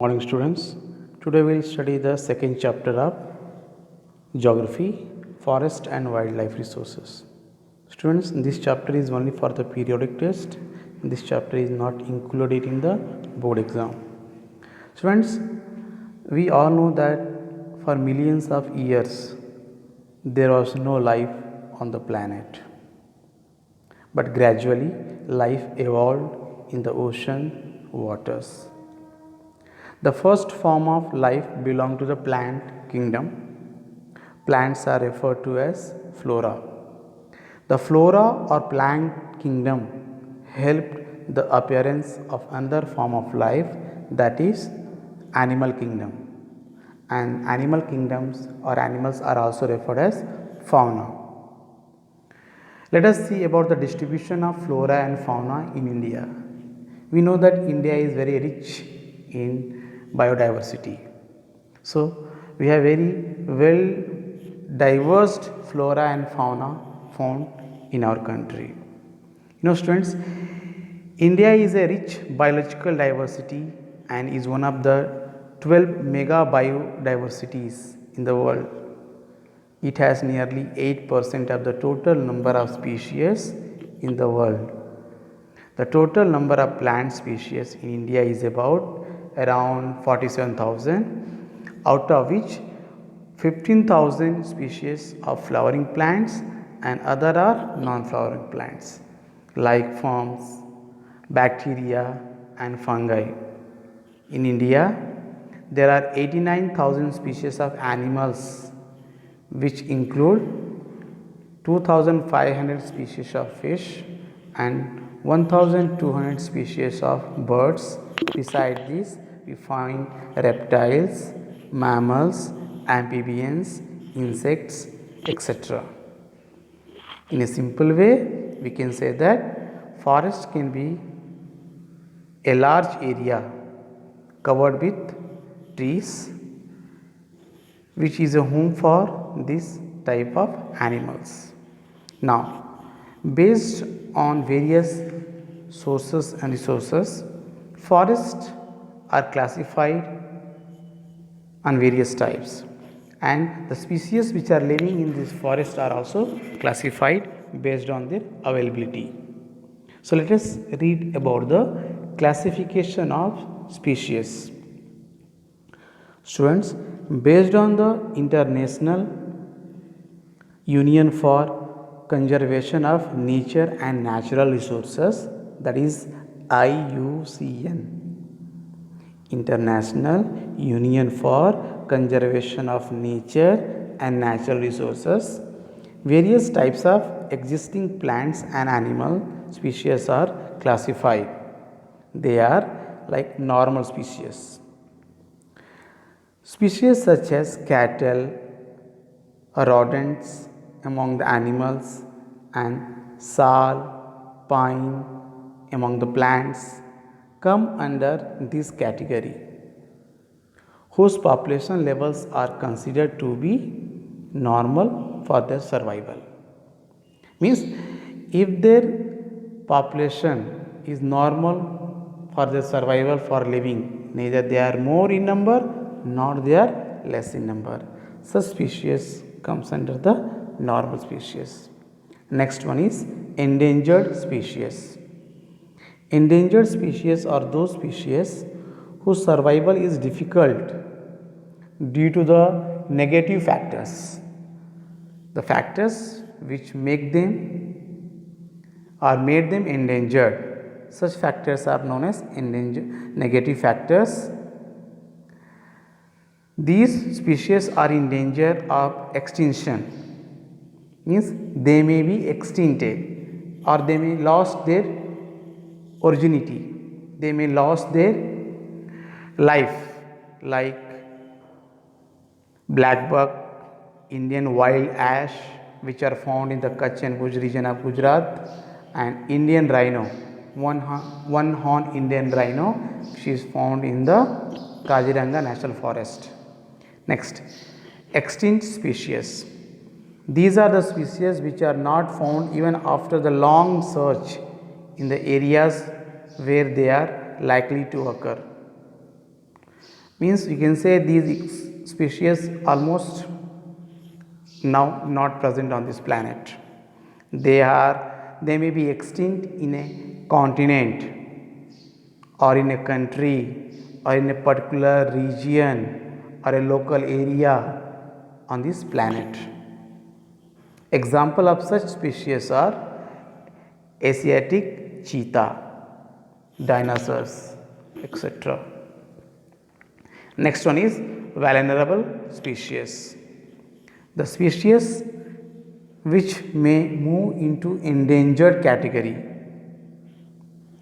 Morning students. Today we will study the second chapter of Geography, Forest and Wildlife Resources. Students, this chapter is only for the periodic test. This chapter is not included in the board exam. Students, we all know that for millions of years there was no life on the planet. But gradually life evolved in the ocean waters. The first form of life belonged to the plant kingdom. Plants are referred to as flora. The flora or plant kingdom helped the appearance of another form of life, that is animal kingdom. And animal kingdoms or animals are also referred as fauna. Let us see about the distribution of flora and fauna in India. We know that India is very rich in biodiversity. So, we have very well diverse flora and fauna found in our country. Students, India is a rich biological diversity and is one of the 12 mega biodiversities in the world. It has nearly 8% of the total number of species in the world. The total number of plant species in India is about around 47,000, out of which 15,000 species are flowering plants and other are non-flowering plants like forms, bacteria and fungi. In India, there are 89,000 species of animals, which include 2,500 species of fish and 1,200 species of birds. Besides this, we find reptiles, mammals, amphibians, insects, etc. In a simple way, we can say that forest can be a large area covered with trees, which is a home for this type of animals. Now, based on various sources and resources, forests are classified on various types, and the species which are living in this forest are also classified based on their availability. So, let us read about the classification of species. Students, based on the International Union for Conservation of Nature and Natural Resources, that is IUCN, International Union for Conservation of Nature and Natural Resources, various types of existing plants and animal species are classified. They are like normal species. Species such as cattle, rodents among the animals, and sal, pine among the plants come under this category, whose population levels are considered to be normal for their survival. Means, if their population is normal for their survival for living, neither they are more in number nor they are less in number, such species comes under the normal species. Next one is endangered species. Endangered species are those species whose survival is difficult due to the negative factors. The factors which make them or made them endangered. Such factors are known as negative factors. These species are in danger of extinction. Means they may be extincted or they may lost their originity. They may lost their life, like blackbuck, Indian wild ash, which are found in the Kutch and Bhuj region of Gujarat, and Indian rhino, one horn Indian rhino, which is found in the Kaziranga National Forest. Next, extinct species. These are the species which are not found even after the long search in the areas where they are likely to occur. Means you can say these species almost now not present on this planet. They may be extinct in a continent or in a country or in a particular region or a local area on this planet. Example of such species are Asiatic cheetah, dinosaurs, etc. Next one is vulnerable species. The species which may move into endangered category.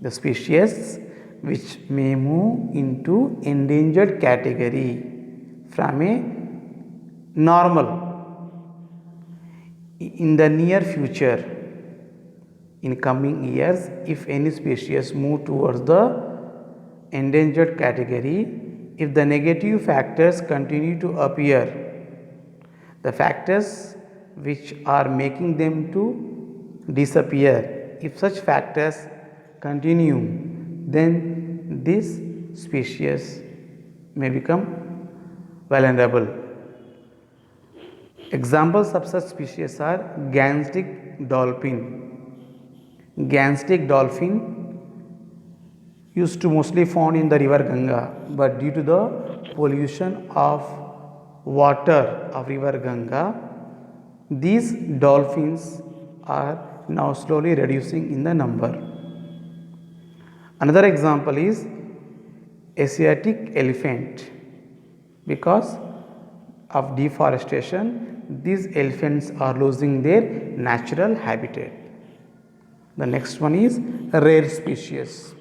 The species which may move into endangered category from a normal in the near future. In coming years, if any species move towards the endangered category, if the negative factors continue to appear, the factors which are making them to disappear, if such factors continue, then this species may become vulnerable. Examples of such species are Gangetic dolphin. Gangetic dolphin used to mostly found in the river Ganga, but due to the pollution of water of river Ganga, these dolphins are now slowly reducing in the number. Another example is Asiatic elephant. Because of deforestation, these elephants are losing their natural habitat. The next one is rare species.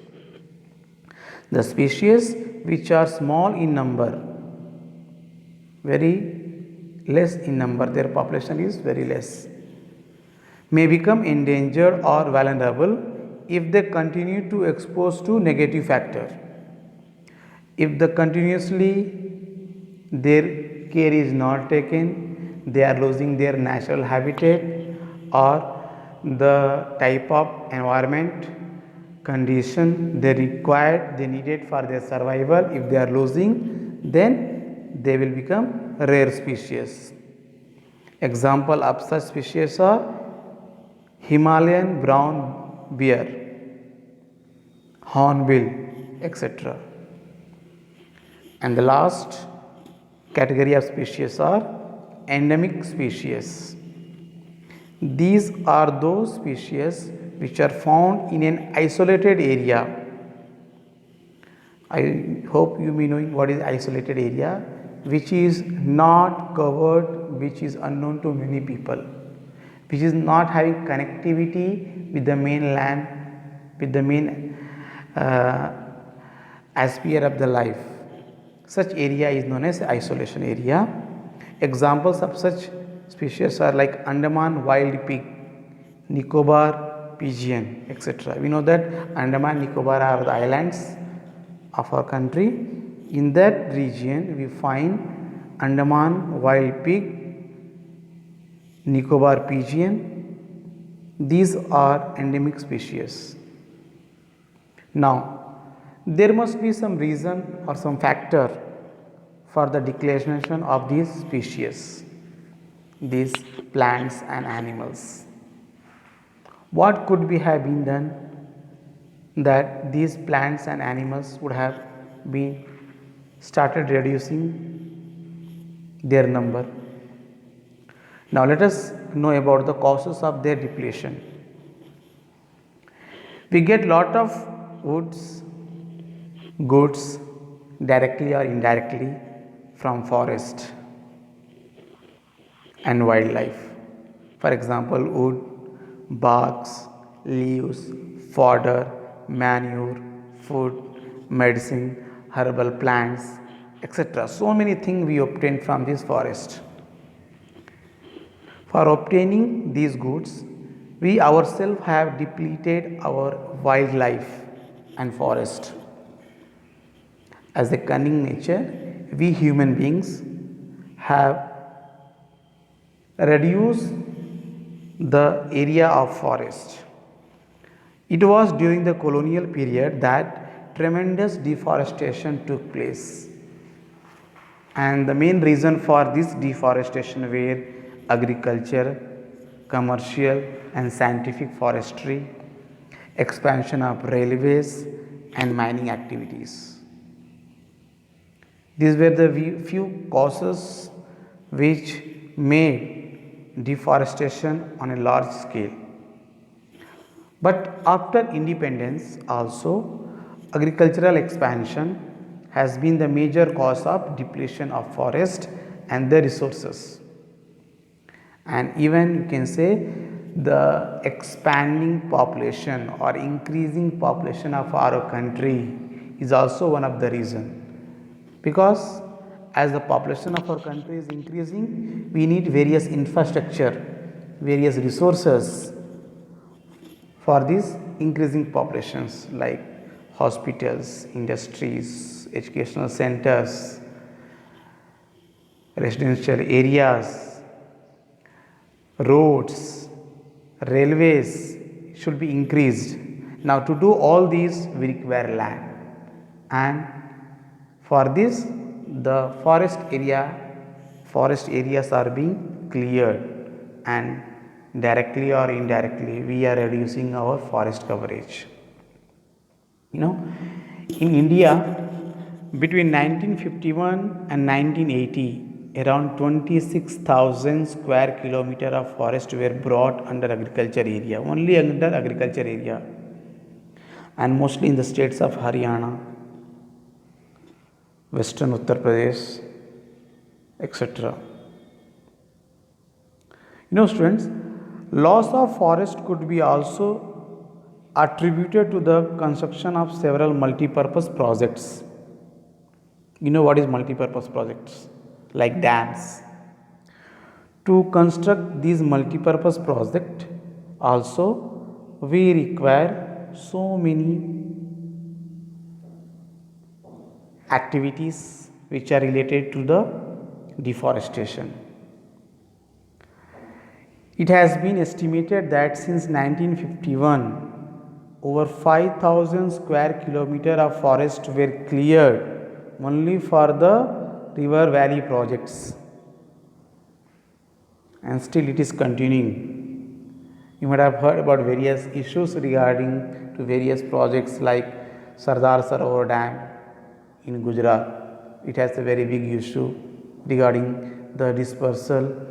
The species which are small in number, very less in number, their population is very less, may become endangered or vulnerable if they continue to expose to negative factor. If the continuously their care is not taken, they are losing their natural habitat or the type of environment condition they required, they needed for their survival. If they are losing, then they will become rare species. Example of such species are Himalayan brown bear, hornbill, etc. And the last category of species are endemic species. These are those species which are found in an isolated area. I hope you may knowing what is isolated area, which is not covered, which is unknown to many people, which is not having connectivity with the mainland, with the main atmosphere of the life. Such area is known as isolation area. Examples of such species are like Andaman wild pig, Nicobar pigeon, etc. We know that Andaman Nicobar are the islands of our country. In that region we find Andaman wild pig, Nicobar pigeon. These are endemic species. Now there must be some reason or some factor for the declaration of these species, these plants and animals. What could be have been done that these plants and animals would have been started reducing their number? Now let us know about the causes of their depletion. We get lot of woods, goods directly or indirectly from forest and wildlife. For example, wood, barks, leaves, fodder, manure, food, medicine, herbal plants, etc. So many things we obtain from this forest. For obtaining these goods, we ourselves have depleted our wildlife and forest. As a cunning nature, we human beings have reduced the area of forest. It was during the colonial period that tremendous deforestation took place. And the main reason for this deforestation were agriculture, commercial and scientific forestry, expansion of railways and mining activities. These were the few causes which made deforestation on a large scale. But after independence also, agricultural expansion has been the major cause of depletion of forest and the resources. And even you can say the expanding population or increasing population of our country is also one of the reason, because as the population of our country is increasing, we need various infrastructure, various resources for these increasing populations like hospitals, industries, educational centers, residential areas, roads, railways should be increased. Now to do all these we require land, and for this the forest areas are being cleared, and directly or indirectly we are reducing our forest coverage. You know, in India between 1951 and 1980, around 26,000 square kilometer of forest were brought under agriculture area, only under agriculture area, and mostly in the states of Haryana, Western Uttar Pradesh, etc. Students, loss of forest could be also attributed to the construction of several multi-purpose projects. You know what is multi-purpose projects? Like dams. To construct these multi-purpose projects also we require so many activities which are related to the deforestation. It has been estimated that since 1951, over 5,000 square kilometer of forest were cleared only for the river valley projects, and still it is continuing. You might have heard about various issues regarding to various projects like Sardar Sarovar Dam in Gujarat. It has a very big issue regarding the dispersal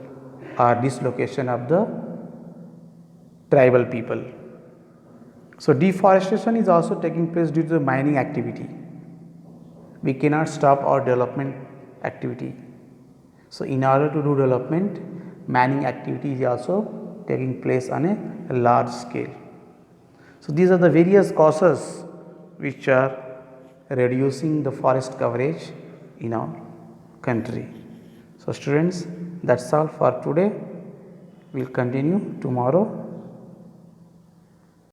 or dislocation of the tribal people. So deforestation is also taking place due to the mining activity. We cannot stop our development activity. So in order to do development, mining activity is also taking place on a large scale. So these are the various causes which are reducing the forest coverage in our country. So students, that's all for today. We'll continue tomorrow.